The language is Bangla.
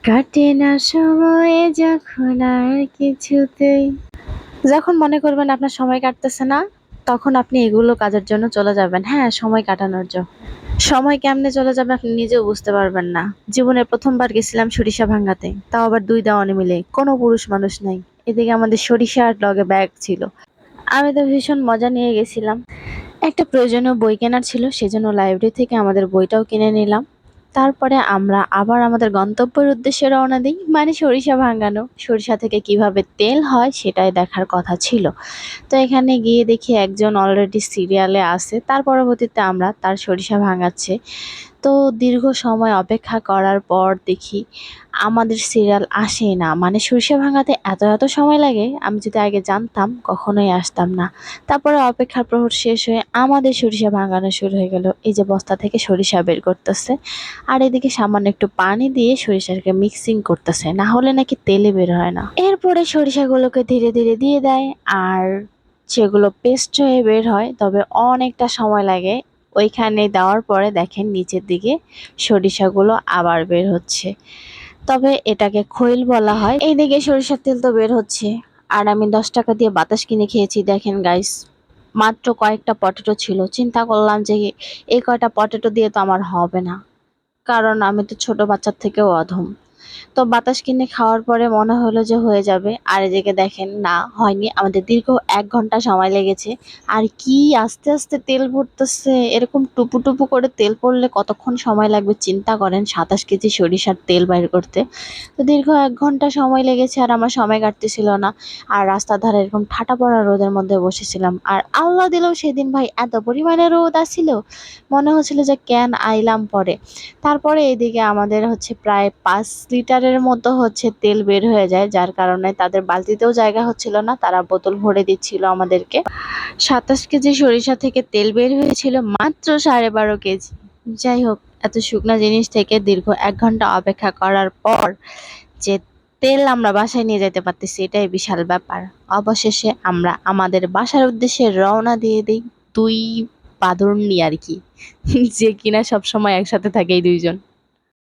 কাটে না সময়ে যখন আর কিছুতেই। যখন মনে করবেন আপনার সময় কাটতেছে না, তখন আপনি এগুলো কাজের জন্য চলে যাবেন। হ্যাঁ, সময় কাটানোর জন্য। সময় কেমনে চলে যাবে আপনি নিজেও বুঝতে পারবেন না। জীবনে ১ম বার গেছিলাম সরিষা ভাঙ্গাতে। তাও আবার ২ দেওয়ানি মিলে। কোনো পুরুষ মানুষ নাই। এদিকে আমাদের সরিষা আর লগে ব্যাগ ছিল। আমি তো ভীষণ মজা নিয়ে গেছিলাম। একটা প্রয়োজনীয় বই কেনার ছিল, সেজন্য লাইব্রেরি থেকে আমাদের বইটাও কিনে নিলাম। তারপরে আমরা আবার আমাদের গন্তব্যের উদ্দেশ্যে রওনা দিই, মানে সরিষা ভাঙ্গানো। সরিষা থেকে কিভাবে তেল হয় সেটাই দেখার কথা ছিল। তো এখানে গিয়ে দেখি একজন অলরেডি সিরিয়ালে আছে, তার পরবর্তীতে আমরা তার সরিষা ভাঙাচ্ছে। তো দীর্ঘ সময় অপেক্ষা করার পর দেখি আমাদের সিরিয়াল আসেই না। মানে সরিষা ভাঙাতে এত সময় লাগে, আমি যদি আগে জানতাম কখনোই আসতাম না। তারপরে অপেক্ষার প্রহর শেষ হয়ে আমাদের সরিষা ভাঙানো শুরু হয়ে গেল। এই যে বস্তা থেকে সরিষা বের করতেছে, আর এদিকে সামান্য একটু পানি দিয়ে সরিষাটাকে মিক্সিং করতেছে, না হলে নাকি তেলে বের হয় না। এরপরে সরিষাগুলোকে ধীরে ধীরে দিয়ে দেয়, আর যেগুলো পেস্ট হয়ে বের হয়, তবে অনেকটা সময় লাগে। ওইখানে দেওয়ার পরে দেখেন নিচের দিকে সরিষাগুলো আবার বের হচ্ছে, তবে এটাকে খৈল বলা হয়। এইদিকে সরিষার তেল তো বের হচ্ছে, আর আমি 10 টাকা দিয়ে বাতাস কিনে খেয়েছি। দেখেন গাইস, মাত্র কয়েকটা পটেটো ছিল। চিন্তা করলাম যে এই কয়টা পটেটো দিয়ে তো আমার হবে না, কারণ আমি তো ছোট বাচ্চার থেকেও অধম। তো বাতাস কিনে খাওয়ার পরে মনে হলো যে হয়ে যাবে, আর এদিকে দেখেন না, হয়নি। আমাদের দীর্ঘ 1 ঘন্টা সময় লেগেছে। আর কি আস্তে আস্তে তেল পড়তেছে, এরকম টুপু টুপু করে তেল পড়লে কতক্ষণ সময় লাগবে চিন্তা করেন, 27 কেজি সরিষার তেল বাইর করতে। তো দীর্ঘ 1 ঘন্টা সময় লেগেছে, আর আমার সময় কাটতেছিল না। আর রাস্তার ধারে এরকম ঠাটা পড়া রোদের মধ্যে বসেছিলাম, আর আল্লাহ দিলেও সেদিন ভাই এত পরিমাণে রোদ আসছিল, মনে হচ্ছিল যে কেন আইলাম পরে। তারপরে এদিকে আমাদের হচ্ছে প্রায় 5 লিটারের মতো হচ্ছে তেল বের হয়ে যায়, যার কারণে তাদের বালতিতেও জায়গা হচ্ছিল না, তারা বোতল ভরে দিচ্ছিল আমাদেরকে। 27 কেজি সরিষা থেকে তেল বের হয়েছিল মাত্র 12.5 কেজি। যাই হোক, এত শুকনা জিনিস থেকে দীর্ঘ 1 ঘন্টা অপেক্ষা করার পর যে তেল আমরা বাসায় নিয়ে যেতে পারতেছি, এটাই বিশাল ব্যাপার। অবশেষে আমরা আমাদের বাসার উদ্দেশ্যে রওনা দিয়ে দিই, দুই বাদর নিয়ে আর কি, যে কিনা সবসময় একসাথে থাকে এই দুইজন।